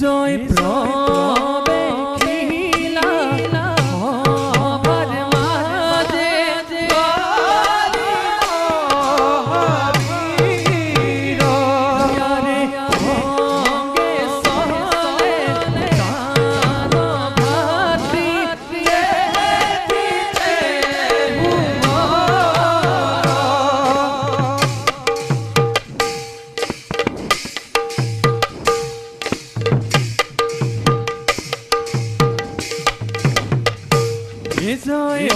জয় প্রবে খিলা হবার মাঝে বীর আরে অঙ্গে সহে কানো ভাতি দিতে জয়